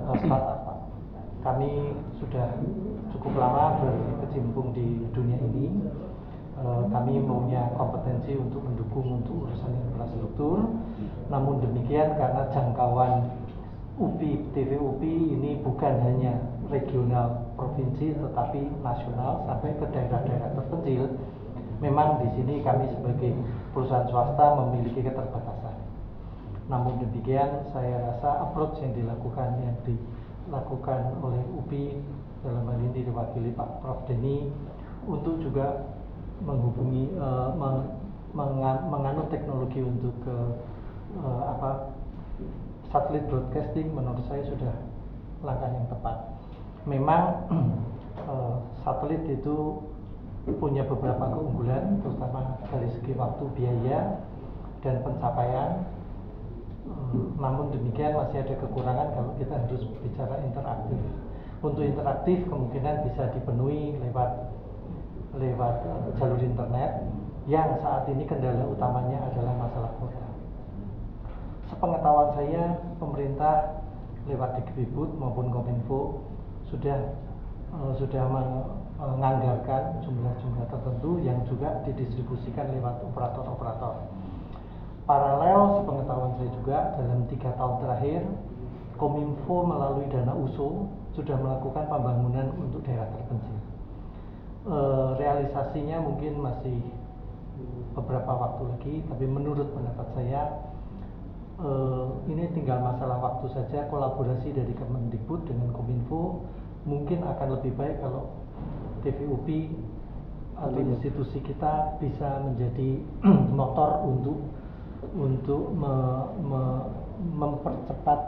startup, Pak. Kami sudah cukup lama berkecimpung di dunia ini. Kami punya kompetensi untuk mendukung untuk urusan infrastruktur. Namun demikian, karena jangkauan TVUPI ini bukan hanya regional provinsi tetapi nasional sampai ke daerah-daerah terpencil, memang di sini kami sebagai perusahaan swasta memiliki keterbatasan. Namun demikian, saya rasa approach yang dilakukan oleh UPI dalam hal ini diwakili Pak Prof. Denny untuk juga menghubungi menganut teknologi untuk satelit broadcasting, menurut saya sudah langkah yang tepat. Memang satelit itu punya beberapa keunggulan, terutama dari segi waktu, biaya, dan pencapaian. Namun demikian masih ada kekurangan kalau kita harus bicara interaktif. Untuk interaktif kemungkinan bisa dipenuhi lewat jalur internet yang saat ini kendala utamanya adalah masalah kuota. Sepengetahuan saya, pemerintah lewat Dikbud maupun Kominfo sudah menganggarkan jumlah-jumlah tertentu yang juga didistribusikan lewat operator-operator. Paralel, sepengetahuan saya juga, dalam 3 tahun terakhir Kominfo melalui dana USO sudah melakukan pembangunan untuk daerah terpencil. Realisasinya mungkin masih beberapa waktu lagi, tapi menurut pendapat saya ini tinggal masalah waktu saja. Kolaborasi dari Kemendikbud dengan Kominfo mungkin akan lebih baik kalau TVUPI atau institusi kita bisa menjadi motor untuk mempercepat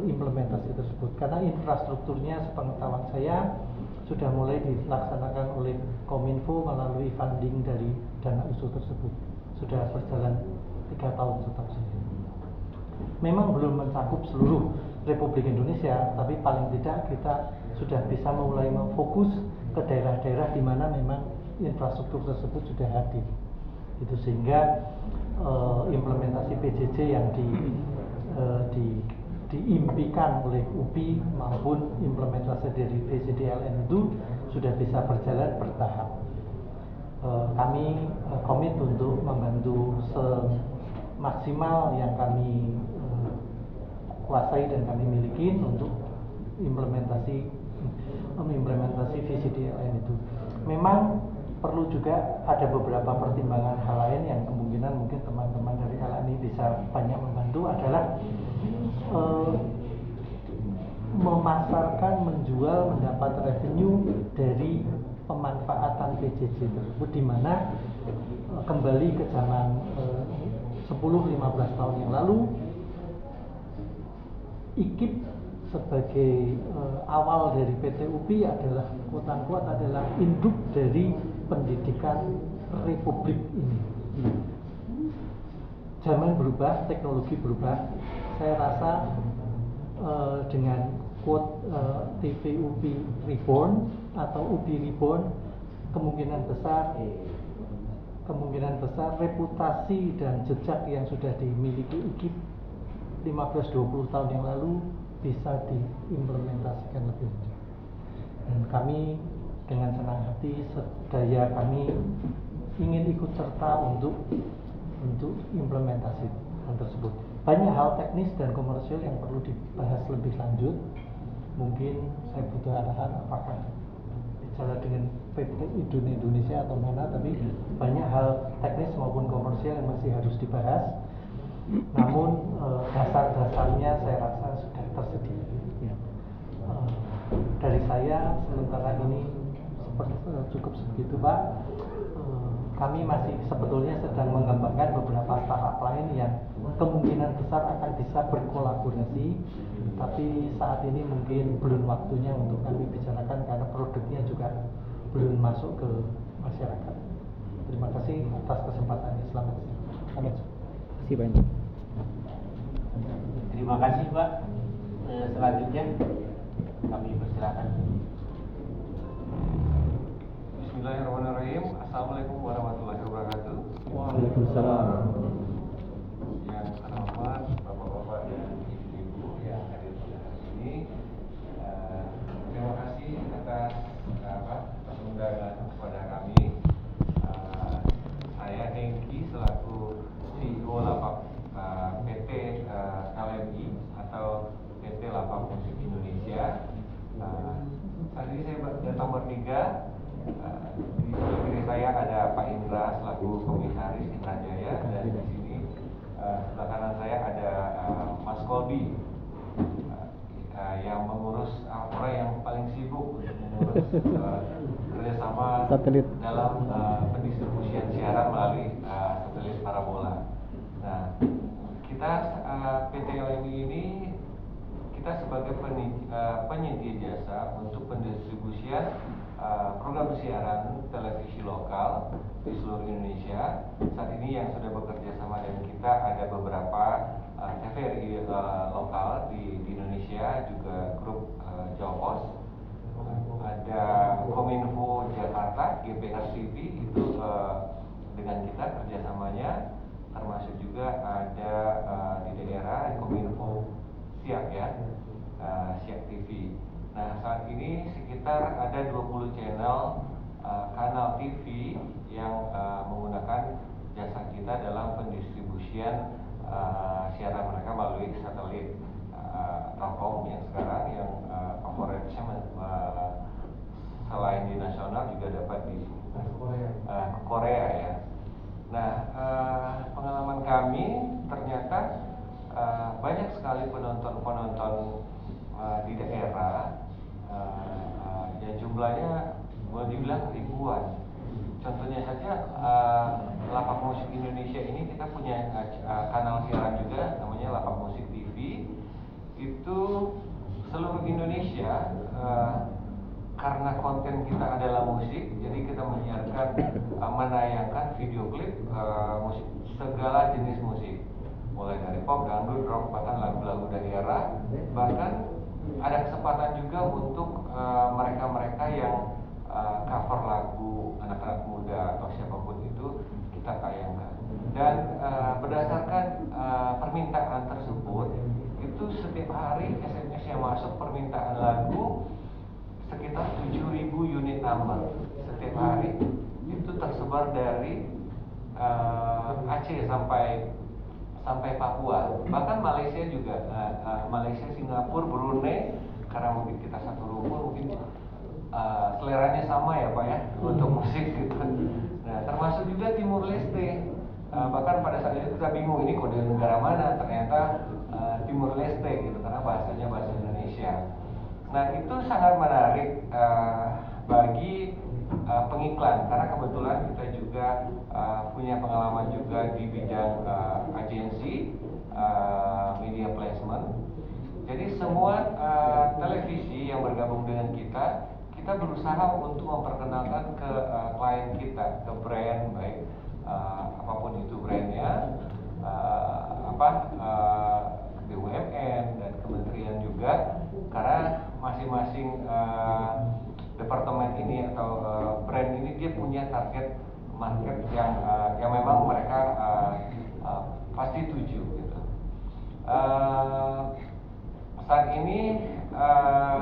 implementasi tersebut, karena infrastrukturnya sepengetahuan saya sudah mulai dilaksanakan oleh Kominfo melalui funding dari dana USO tersebut, sudah berjalan 3 tahun setahu saya. Memang belum mencakup seluruh Republik Indonesia, tapi paling tidak kita sudah bisa mulai memfokus ke daerah-daerah di mana memang infrastruktur tersebut sudah hadir. Itu sehingga implementasi PJJ yang diimpikan oleh UPI maupun implementasi dari PJDLN itu sudah bisa berjalan bertahap. Kami komit untuk membantu semaksimal yang kami kuasai dan kami miliki untuk implementasi VJDLN itu. Memang perlu juga ada beberapa pertimbangan hal lain yang kemungkinan mungkin teman-teman dari LNI bisa banyak membantu, adalah memasarkan, menjual, mendapat revenue dari pemanfaatan PJJ tersebut, di mana kembali ke zaman 10-15 tahun yang lalu, IKIP sebagai awal dari PT UPI adalah quote-unquote adalah induk dari pendidikan Republik ini. Zaman berubah, teknologi berubah. Saya rasa dengan quote TVUPI Reborn atau UPI Reborn, kemungkinan besar reputasi dan jejak yang sudah dimiliki IKIP 15-20 tahun yang lalu bisa diimplementasikan lebih lanjut. Dan kami dengan senang hati sedaya kami ingin ikut serta untuk implementasi hal tersebut. Banyak hal teknis dan komersial yang perlu dibahas lebih lanjut. Mungkin saya butuh arahan apakah bicara dengan PT Indonesia atau mana, tapi banyak hal teknis maupun komersial yang masih harus dibahas. Namun dasar-dasarnya saya rasa sudah tersedia. Dari saya sementara ini cukup segitu, Pak. Kami masih sebetulnya sedang mengembangkan beberapa startup lain yang kemungkinan besar akan bisa berkolaborasi, tapi saat ini mungkin belum waktunya untuk kami bicarakan karena produknya juga belum masuk ke masyarakat. Terima kasih atas kesempatannya. Selamat siang. Terima kasih banyak. Terima kasih, Pak. Selanjutnya kami persilakan. Bismillahirrahmanirrahim. Assalamualaikum warahmatullahi wabarakatuh. Waalaikumsalam. Yang terhormat Bapak-bapak dan Ibu-ibu yang LMI atau PT Lapak Musik Indonesia. Saat ini saya datang bertiga. Di sebelah kiri saya ada Pak Indra selaku Komisaris Indrajaya, dan di sini sebelah kanan saya ada Mas Kolbi yang mengurus orang yang paling sibuk untuk mengurus kerjasama Satelit dalam pendistribusian siaran melalui satelit parabola. Nah, kita PT LMI ini kita sebagai penyedia jasa untuk pendistribusian program siaran televisi lokal di seluruh Indonesia. Saat ini yang sudah bekerja sama dengan kita ada beberapa TVRI lokal di Indonesia, juga grup Jawa Pos, ada Kominfo Jakarta, GPR TV itu dengan kita kerjasamanya, termasuk juga ada di daerah Kominfo Siak ya, Siak TV. Nah, saat ini sekitar ada 20 channel kanal TV yang menggunakan jasa kita dalam pendistribusian siaran mereka melalui satelit Telkom yang sekarang yang coverage-nya selain di nasional juga dapat di Korea ya. Nah, pengalaman kami ternyata banyak sekali penonton-penonton di daerah yang jumlahnya boleh dibilang ribuan. Contohnya saja Lapak Musik Indonesia ini kita punya kanal siaran juga namanya Lapak Musik TV. Itu seluruh Indonesia karena konten kita adalah musik, jadi kita menyiarkan menayangkan video klip musik, segala jenis musik, mulai dari pop, dangdut, rock, bahkan lagu-lagu daerah. Bahkan ada kesempatan juga untuk mereka-mereka yang cover lagu anak-anak muda atau siapapun itu kita tayangkan. Dan berdasarkan permintaan tersebut, itu setiap hari SMS yang masuk permintaan lagu sekitar 7.000 unit number setiap hari. Itu tersebar dari Aceh sampai Papua, bahkan Malaysia juga, Malaysia, Singapura, Brunei, karena mungkin kita satu rumpun, mungkin seleranya sama ya Pak ya untuk musik gitu. Nah, termasuk juga Timur Leste, bahkan pada saat itu kita bingung ini kode negara mana, ternyata Timur Leste gitu, karena bahasanya bahasa Indonesia. Nah, itu sangat menarik bagi pengiklan, karena kebetulan kita juga punya pengalaman juga di bidang agensi media placement. Jadi semua televisi yang bergabung dengan kita berusaha untuk memperkenalkan ke klien kita, ke brand, baik apapun itu brandnya, BUMN dan kementerian juga, karena masing-masing departemen ini atau brand ini dia punya target market yang memang mereka pasti tuju gitu. Saat ini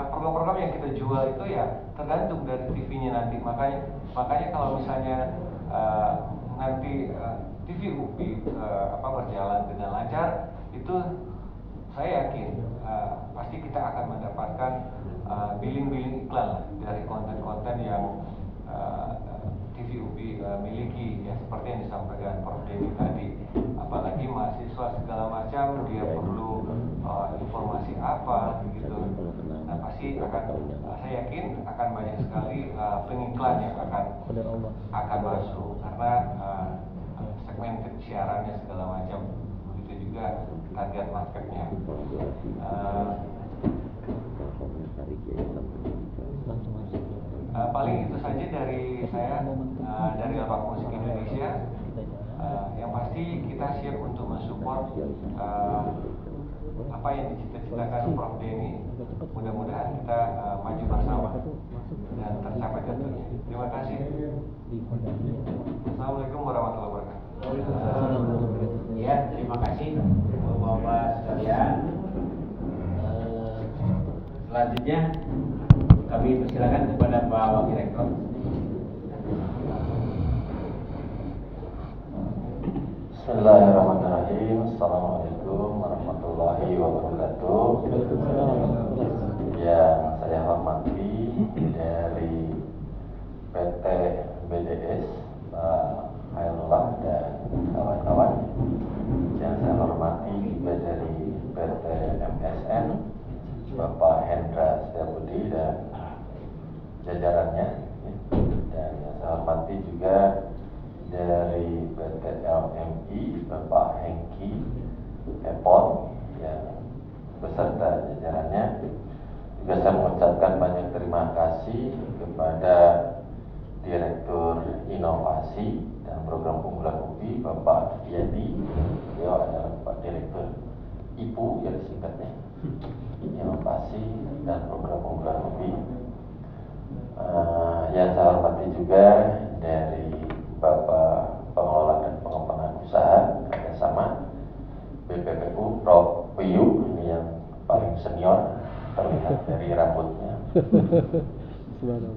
program-program yang kita jual itu ya tergantung dari TV-nya nanti. Makanya kalau misalnya nanti TV UPI berjalan dengan lancar, itu saya yakin pasti kita akan mendapatkan billing-billing iklan dari konten-konten yang TV UPI miliki ya, seperti yang disampaikan Prof. Denny tadi. Apalagi mahasiswa segala macam dia perlu informasi apa gitu. Nah, pasti akan saya yakin akan banyak sekali pengiklan yang akan masuk, karena segmented siarannya segala macam, begitu juga target marketnya. Paling itu saja dari saya, dari Lapak Musik Indonesia. Yang pasti kita siap untuk mensupport apa yang dicita-citakan Prof. Denny. Mudah-mudahan kita maju bersama dan tercapai tentunya. Terima kasih. Assalamualaikum warahmatullahi wabarakatuh. Ya, terima kasih Bapak-bapak sekalian. Selanjutnya kami persilakan kepada Pak Wakil Rektor. Bismillahirrahmanirrahim. Assalamualaikum warahmatullahi wabarakatuh. wabarakatuh. Yang saya hormati dari PT BDS, Pak Hairullah dan kawan-kawan. Yang saya hormati juga dari PT MSN, Bapak Hendra Setiabudi dan jajarannya. Dan yang saya hormati juga dari PT LMI, Bapak Hengki Epon yang beserta jajarannya. Juga saya mengucapkan banyak terima kasih kepada Direktur Inovasi dan Program Unggulan UPI, Bapak Yadi. Beliau adalah Pak Direktur IPU yang disingkatnya, Inovasi dan Program Unggulan UPI. Yang saya hormati juga dari Bapak Pengelola dan Pengembangan Usaha kerjasama BPPU, Prof. Wiyu, ini yang paling senior terlihat dari rambutnya.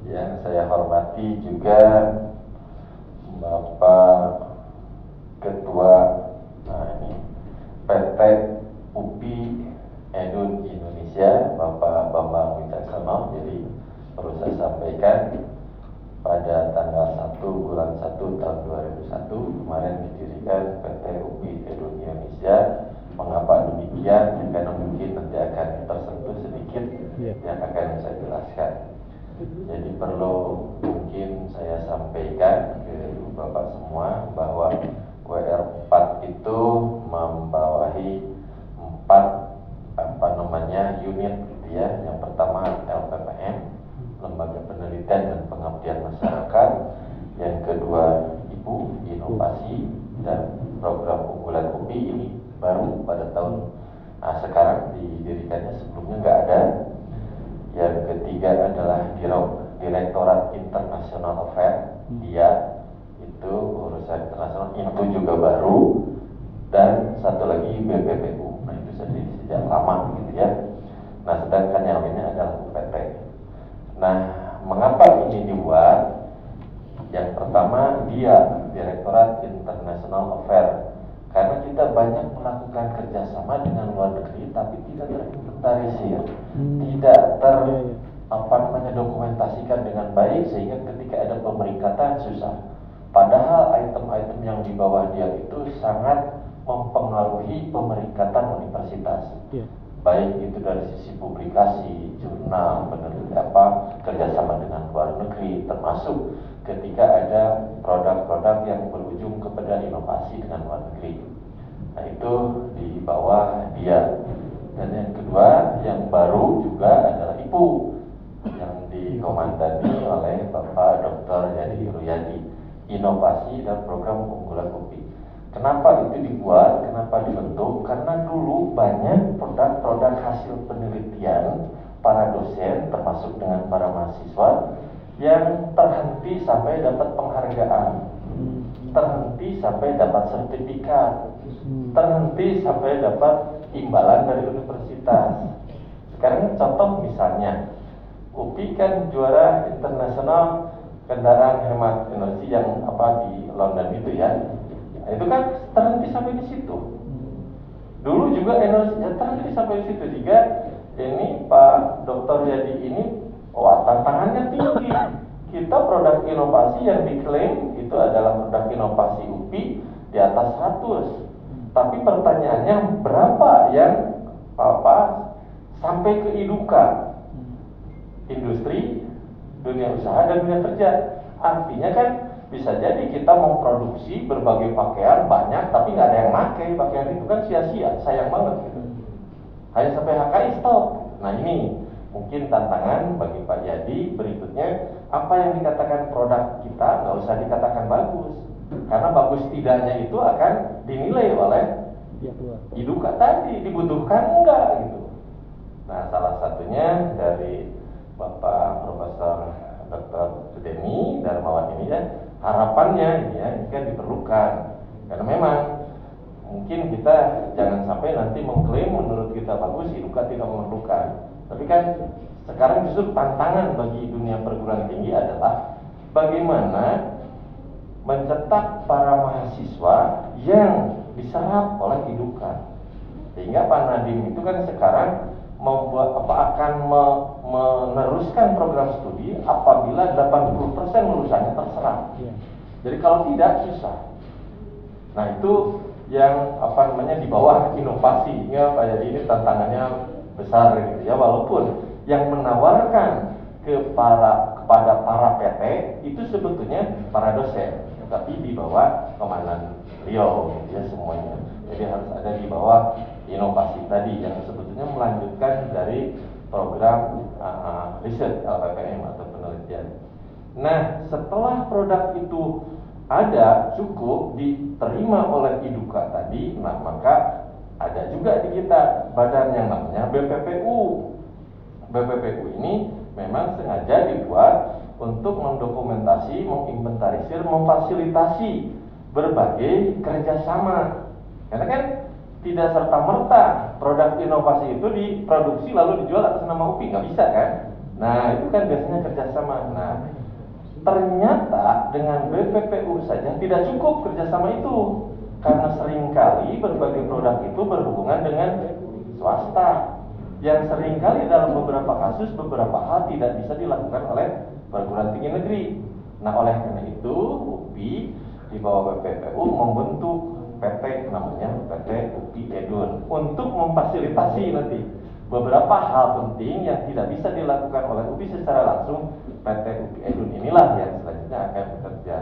Yang saya hormati juga Bapak Ketua PT UPI Edun Indonesia, Bapak Bambang Wicaksono. Jadi perlu saya sampaikan, pada tanggal 1 bulan 1 tahun 2001 kemarin didirikan PT UPI Edun Indonesia. Mengapa demikian? Karena mungkin nanti akan tersentuh sedikit yang akan saya jelaskan. Jadi perlu mungkin saya sampaikan ke Bapak semua bahwa WR4 itu membawahi 4 unit gitu ya. Yang pertama LPPM, Lembaga Penelitian dan Pengabdian Masyarakat. Yang kedua IPU, Inovasi dan Program Unggulan UPI. Ini baru pada tahun sekarang didirikannya, sebelumnya nggak ada. Yang ketiga adalah Direktorat International Affairs, dia itu urusan internasional, itu juga baru. Dan satu lagi BPPU, nah itu sejak lama gitu ya. Nah sedangkan yang lainnya adalah UPT. Nah mengapa ini dibuat? Yang pertama dia Direktorat International Affairs, karena kita banyak melakukan kerjasama dengan luar negeri tapi tidak terinventarisir, tidak dokumentasikan dengan baik, sehingga ketika ada pemeringkatan susah. Padahal item-item yang di bawah dia itu sangat mempengaruhi pemeringkatan universitas. Baik itu dari sisi publikasi, jurnal, kerjasama dengan luar negeri, termasuk ketika ada produk-produk yang berujung kepada inovasi dengan luar negeri. Nah itu di bawah dia. Dan yang kedua, yang baru juga adalah IPU yang dikomandani oleh Bapak Dr. Yadi Ruyadi, Inovasi dan Program Unggulan UPI. Kenapa itu dibuat? Kenapa dibentuk? Karena dulu banyak produk-produk hasil penelitian para dosen, termasuk dengan para mahasiswa, yang terhenti sampai dapat penghargaan, terhenti sampai dapat sertifikat, terhenti sampai dapat imbalan dari universitas. Sekarang contoh misalnya, UPI kan juara internasional kendaraan hemat energi yang di London itu ya. Nah, itu kan terhenti sampai di situ. Dulu juga energinya terhenti sampai di situ. Jika ini Pak Dr. Yadi ini, tantangannya tinggi. Kita produk inovasi yang diklaim itu adalah produk inovasi UPI di atas 100. Tapi pertanyaannya berapa yang sampai ke IDUKA, industri, dunia usaha dan dunia kerja. Artinya kan bisa jadi kita memproduksi berbagai pakaian banyak tapi nggak ada yang pakai pakaian itu, kan sia-sia, sayang banget gitu. Hanya sampai HKI stop. Nah ini mungkin tantangan bagi Pak Yadi berikutnya, apa yang dikatakan produk kita nggak usah dikatakan bagus, karena bagus tidaknya itu akan dinilai oleh IDUKA tadi, dibutuhkan enggak gitu. Nah salah satunya dari Bapak Profesor Dr. Deni Darmawan ini ya, harapannya ini kan diperlukan, karena memang mungkin kita jangan sampai nanti mengklaim menurut kita bagus, IDUKA tidak memerlukan. Tapi kan sekarang justru tantangan bagi dunia perguruan tinggi adalah bagaimana mencetak para mahasiswa yang diserap oleh IDUKA. Sehingga Pak Nadiem itu kan sekarang akan meneruskan program studi apabila 80% lulusannya terserap. Jadi kalau tidak susah. Nah itu yang di bawah inovasi, ya Pak Yadi, ini tantangannya besar gitu ya, walaupun yang menawarkan kepada para PT itu sebetulnya para dosen, tapi di bawah komandan beliau gitu ya semuanya. Jadi harus ada di bawah inovasi tadi yang sebetulnya melanjutkan dari program riset LPPM atau penelitian. Nah, setelah produk itu ada cukup diterima oleh IDUKA tadi, nah maka ada juga di kita badan yang namanya BPPU. BPPU ini memang sengaja dibuat untuk mendokumentasi, menginventarisir, memfasilitasi berbagai kerjasama. Karena kan tidak serta-merta produk inovasi itu diproduksi lalu dijual atas nama UPI, nggak bisa kan? Nah itu kan biasanya kerjasama. Nah ternyata dengan BPPU saja tidak cukup kerjasama itu, karena seringkali berbagai produk itu berhubungan dengan swasta, yang seringkali dalam beberapa kasus beberapa hal tidak bisa dilakukan oleh perguruan tinggi negeri. Nah oleh karena itu UPI di bawah BPPU membentuk PT namanya PT UPI Edun untuk memfasilitasi nanti beberapa hal penting yang tidak bisa dilakukan oleh UPI secara langsung. PT UPI Edun inilah yang selanjutnya akan bekerja.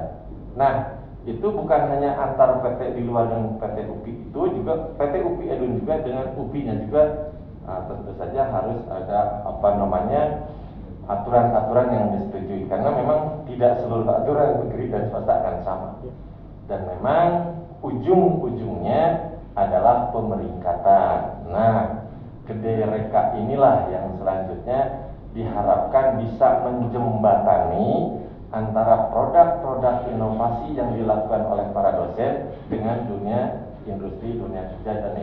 Nah itu bukan hanya antar PT di luar dengan PT UPI, itu juga PT UPI Edun juga dengan UPI-nya juga. Tentu saja harus ada aturan-aturan yang disetujui, karena memang tidak seluruh aturan negeri dan swasta akan sama. Dan memang ujung-ujungnya adalah pemeringkatan. Nah, Gede Reka inilah yang selanjutnya diharapkan bisa menjembatani antara produk-produk inovasi yang dilakukan oleh para dosen dengan dunia industri, dunia kerja, dan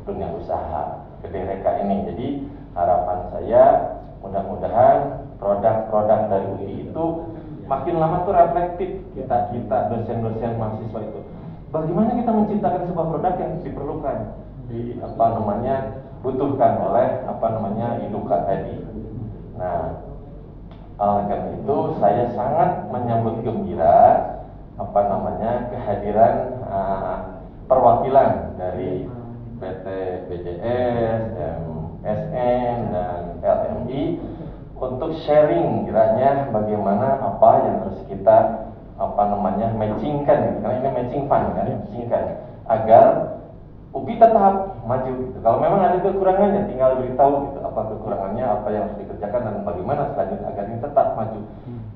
dunia usaha. Gede Reka ini. Jadi harapan saya mudah-mudahan produk-produk dari UI itu makin lama tuh reflektif kita dosen-dosen mahasiswa itu. Bagaimana kita menciptakan sebuah produk yang diperlukan butuhkan oleh IDUKA tadi. Nah, oleh karena itu saya sangat menyambut gembira kehadiran perwakilan dari PT BJS, MSN, dan LMI untuk sharing kiranya bagaimana apa yang harus kita matchingkan, karena ini matching fund kan, matchingkan agar UPI tetap maju gitu. Kalau memang ada kekurangannya tinggal beritahu gitu, apa kekurangannya, apa yang harus dikerjakan, dan bagaimana selanjutnya agar ini tetap maju.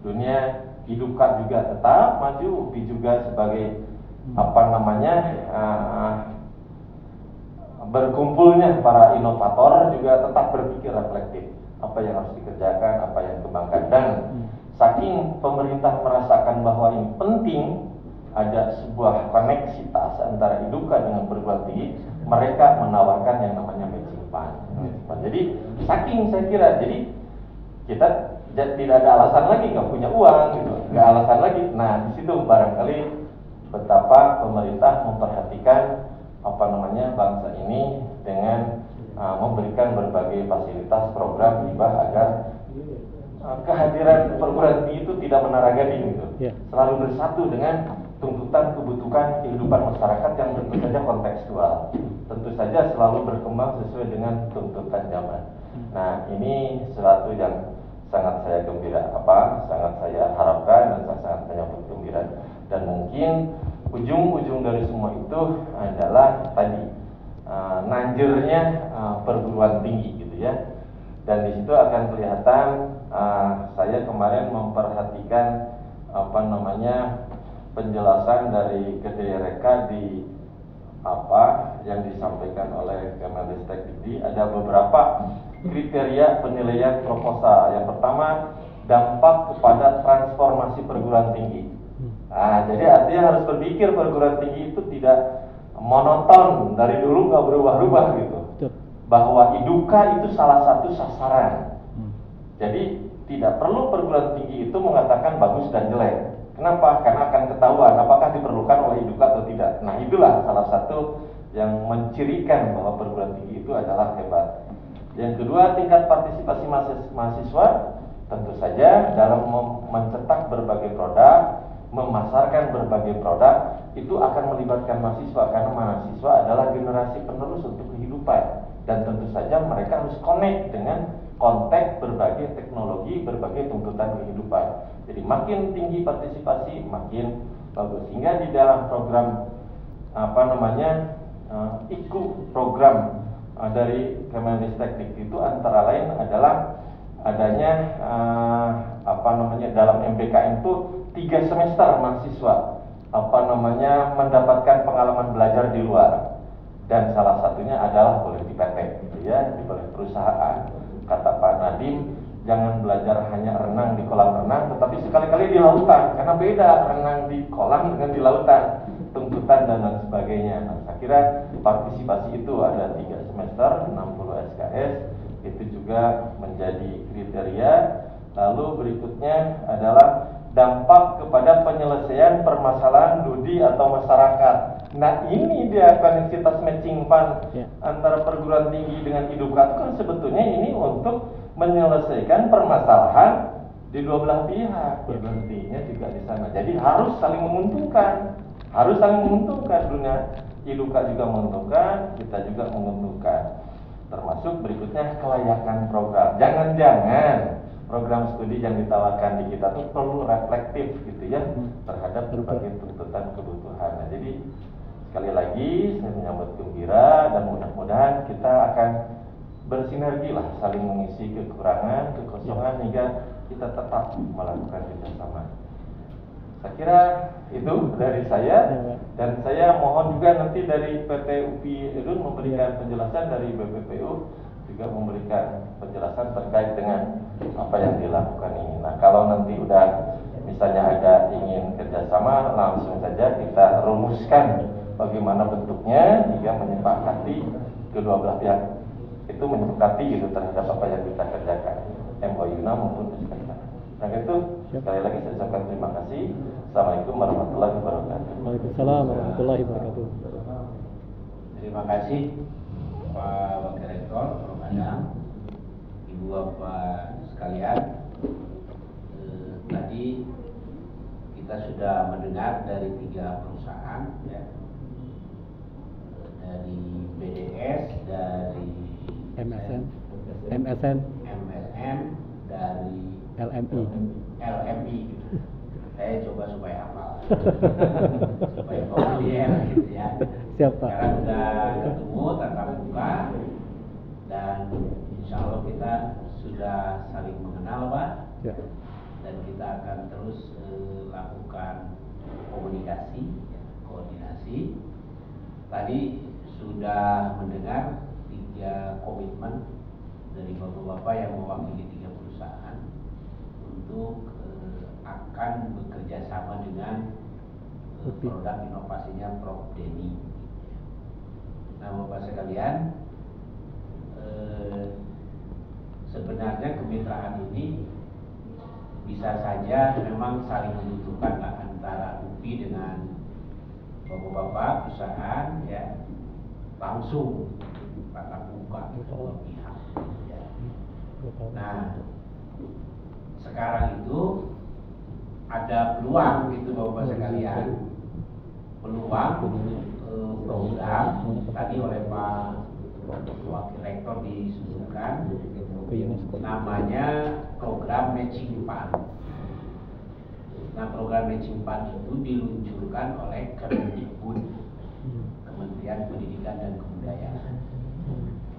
Dunia IDUKA juga tetap maju, UPI juga sebagai berkumpulnya para inovator juga tetap berpikir reflektif apa yang harus dikerjakan, apa yang dikembangkan. Dan saking pemerintah merasakan bahwa ini penting, ada sebuah koneksitas antara IDUKA dengan perguruan tinggi, mereka menawarkan yang namanya matching fund. Jadi saking saya kira, jadi kita tidak ada alasan lagi nggak punya uang gitu, nggak alasan lagi. Nah di situ barangkali betapa pemerintah memperhatikan bangsa ini dengan memberikan berbagai fasilitas program hibah agar kehadiran perguruan tinggi itu tidak menara gading gitu, selalu bersatu dengan tuntutan kebutuhan kehidupan masyarakat yang tentu saja kontekstual, tentu saja selalu berkembang sesuai dengan tuntutan zaman. Nah ini sesuatu yang sangat saya sangat saya harapkan dan saya sangat menyambut gembira. Dan mungkin ujung-ujung dari semua itu adalah tadi nanjernya perguruan tinggi gitu ya. Dan di situ akan kelihatan saya kemarin memperhatikan penjelasan dari Gede Reka di yang disampaikan oleh Kemendikbud Dikti. Ada beberapa kriteria penilaian proposal. Yang pertama, dampak kepada transformasi perguruan tinggi. Jadi artinya harus berpikir perguruan tinggi itu tidak monoton dari dulu nggak berubah-ubah gitu. Bahwa IDUKA itu salah satu sasaran. Jadi tidak perlu perguruan tinggi itu mengatakan bagus dan jelek. Kenapa? Karena akan ketahuan apakah diperlukan oleh IDUKA atau tidak. Nah itulah salah satu yang mencirikan bahwa perguruan tinggi itu adalah hebat. Yang kedua, tingkat partisipasi mahasiswa, tentu saja dalam mencetak berbagai produk, memasarkan berbagai produk, itu akan melibatkan mahasiswa, karena mahasiswa adalah generasi penerus untuk kehidupan, dan tentu saja mereka harus connect dengan konteks berbagai teknologi, berbagai tuntutan kehidupan. Jadi makin tinggi partisipasi, makin bagus. Sehingga di dalam program IKU program dari Kemendikbud itu antara lain adalah adanya dalam MBKM itu 3 semester mahasiswa mendapatkan pengalaman belajar di luar, dan salah satunya adalah boleh di PT gitu ya, di perusahaan. Kata Pak Nadiem, jangan belajar hanya renang di kolam renang, tetapi sekali-kali di lautan, karena beda renang di kolam dengan di lautan, tuntutan dan lain sebagainya. Nah, saya kira partisipasi itu ada 3 semester, 60 SKS, itu juga menjadi kriteria. Lalu berikutnya adalah dampak kepada penyelesaian permasalahan studi atau masyarakat. Nah, ini dia koneksitas matching fund antara perguruan tinggi dengan Edukat kan sebetulnya ini untuk menyelesaikan permasalahan di dua belah pihak, berhentinya juga di sana. Jadi harus saling menguntungkan, dunia Edukat juga menguntungkan, kita juga menguntungkan. Termasuk berikutnya kelayakan program. Jangan-jangan program studi yang ditawarkan di kita itu perlu reflektif gitu ya terhadap berbagai tuntutan kebutuhan. Nah, jadi sekali lagi saya menyambut gembira dan mudah-mudahan kita akan bersinergi lah, saling mengisi kekurangan, kekosongan hingga kita tetap melakukan kerjasama. Saya kira itu dari saya, dan saya mohon juga nanti dari PT UPI Edun memberikan penjelasan, dari BPPU juga memberikan penjelasan terkait dengan apa yang dilakukan ini. Nah, kalau nanti udah misalnya ada ingin kerjasama, langsung saja kita rumuskan bagaimana bentuknya hingga menyepakati kedua belah pihak itu menyepakati gitu terhadap apa yang kita kerjakan, MOU-nya maupun SKK. Nah, itu sekali lagi saya ucapkan terima kasih. Assalamualaikum warahmatullahi wabarakatuh. Waalaikumsalam warahmatullahi wabarakatuh. Terima kasih Pak Wakil Rektor, Prof. Adang, Ibu Bapak sekalian. Tadi kita sudah mendengar dari 3 perusahaan ya, dari BDS, dari MSN, dari LMI. Saya coba supaya hafal, supaya familiar gitu ya. Siap, Pak. Sekarang sudah ketemu tatap muka, dan insya Allah kita sudah saling mengenal, Pak. Ya. Dan kita akan terus lakukan komunikasi, koordinasi. Tadi sudah mendengar 3 komitmen dari bapak-bapak yang mewakili 3 perusahaan untuk akan bekerja sama dengan produk inovasinya Prof. Denny. Nah, Bapak sekalian, sebenarnya kemitraan ini bisa saja memang saling membutuhkan antara UPI dengan bapak-bapak perusahaan ya, langsung tatap muka kedua pihak ya. Nah, sekarang itu ada peluang gitu bapak sekalian, peluang program tadi oleh Pak Wakil Rektor disusulkan namanya program matching fund. Nah, program matching fund itu diluncurkan oleh Kemendikbud, Kementerian Pendidikan dan Kebudayaan.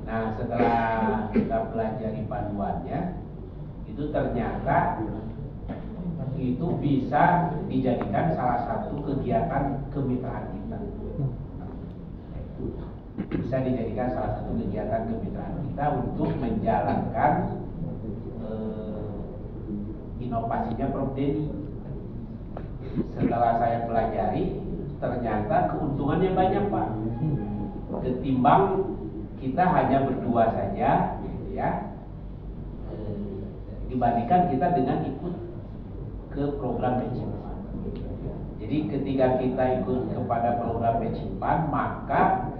Nah, setelah kita pelajari panduannya, itu ternyata itu bisa dijadikan salah satu kegiatan kemitraan kita. Bisa dijadikan salah satu kegiatan kemitraan kita untuk menjalankan inovasinya Prof. Denny. Setelah saya pelajari, ternyata keuntungannya banyak, Pak. Ketimbang kita hanya berdua saja, gitu ya. Dibandingkan kita dengan ikut ke program matching fund. Jadi ketika kita ikut kepada program matching fund, maka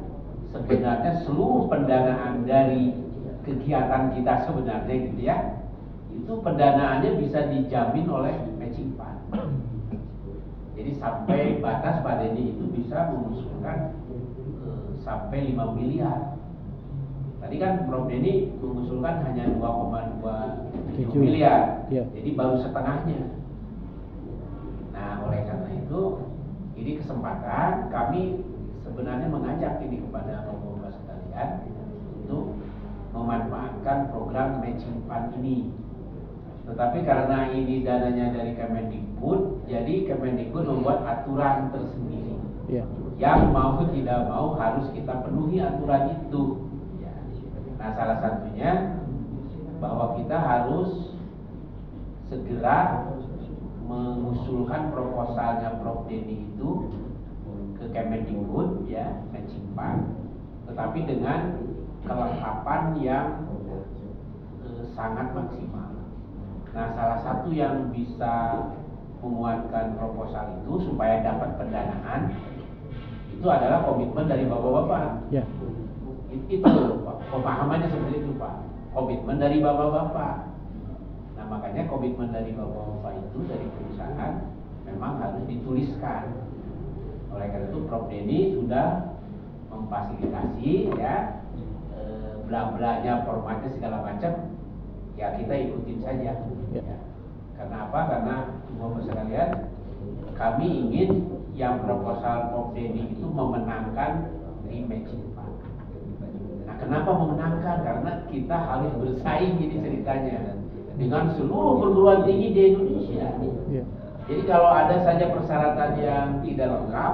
sebenarnya seluruh pendanaan dari kegiatan kita sebenarnya gitu ya, itu pendanaannya bisa dijamin oleh matching fund. Jadi sampai batas Pak Denny itu bisa mengusulkan sampai 5 miliar. Tadi kan Prof Denny mengusulkan hanya 2,27 miliar, jadi baru setengahnya. Nah, oleh karena itu, ini kesempatan kami sebenarnya mengajak ini kepada Bapak-Bapak sekalian untuk memanfaatkan program matching fund ini. Tetapi karena ini dananya dari Kemendikbud, jadi Kemendikbud membuat aturan tersendiri. Yang mau tidak mau harus kita penuhi aturan itu. Nah, salah satunya bahwa kita harus segera mengusulkan proposalnya Prof Denny itu ke Kemendikbud ya, matching fund, tetapi dengan kelengkapan yang sangat maksimal. Nah, salah satu yang bisa menguatkan proposal itu supaya dapat pendanaan itu adalah komitmen dari bapak-bapak. Itu pemahamannya seperti itu Pak, komitmen dari bapak-bapak. Nah, makanya komitmen dari bapak-bapak itu dari perusahaan memang harus dituliskan. Oleh karena itu Prof Denny sudah memfasilitasi ya, bla-blanya, formatnya segala macam, ya kita ikutin saja. Ya. Karena apa? Karena Bapak sekalian, kami ingin yang proposal Prof Denny itu memenangkan matching fund. Nah, kenapa memenangkan? Karena kita harus bersaing ini ceritanya dengan seluruh perguruan tinggi di Indonesia. Jadi kalau ada saja persyaratan yang tidak lengkap,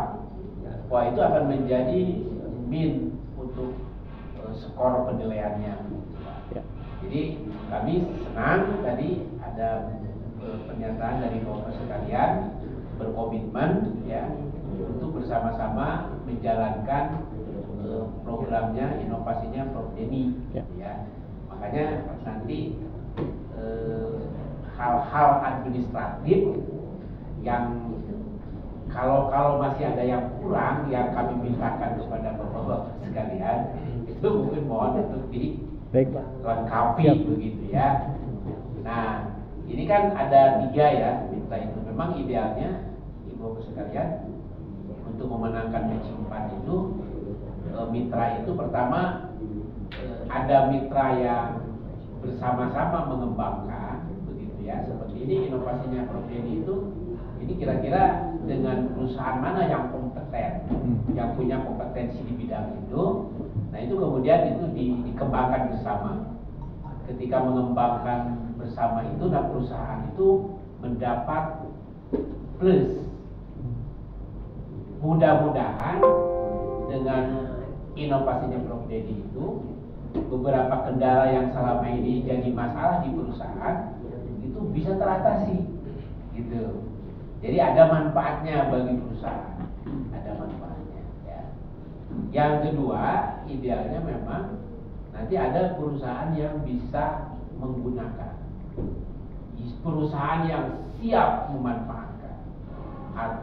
wah itu akan menjadi min untuk skor penilaiannya. Jadi kami senang tadi ada pernyataan dari Bapak sekalian berkomitmen ya untuk bersama-sama menjalankan programnya, inovasinya Prof Denny ya. Makanya nanti hal-hal administratif yang kalau masih ada yang kurang yang kami mintakan kepada Bapak-bapak sekalian, itu mungkin mohon untuk dilengkapi begitu ya. Nah, ini kan ada 3 ya mitra itu. Memang idealnya Ibu sekalian untuk memenangkan matching fund itu mitra itu pertama ada mitra yang bersama-sama mengembangkan begitu ya. Seperti ini inovasinya Prof Denny itu, ini kira-kira dengan perusahaan mana yang kompeten, yang punya kompetensi di bidang itu. Nah, itu kemudian itu dikembangkan bersama. Ketika mengembangkan bersama itu, nah perusahaan itu mendapat plus. Mudah-mudahan dengan inovasinya Prof Denny itu, beberapa kendala yang selama ini jadi masalah di perusahaan itu bisa teratasi, gitu. Jadi ada manfaatnya bagi perusahaan, ada manfaatnya. Ya. Yang kedua, idealnya memang nanti ada perusahaan yang bisa menggunakan, perusahaan yang siap memanfaatkan, atau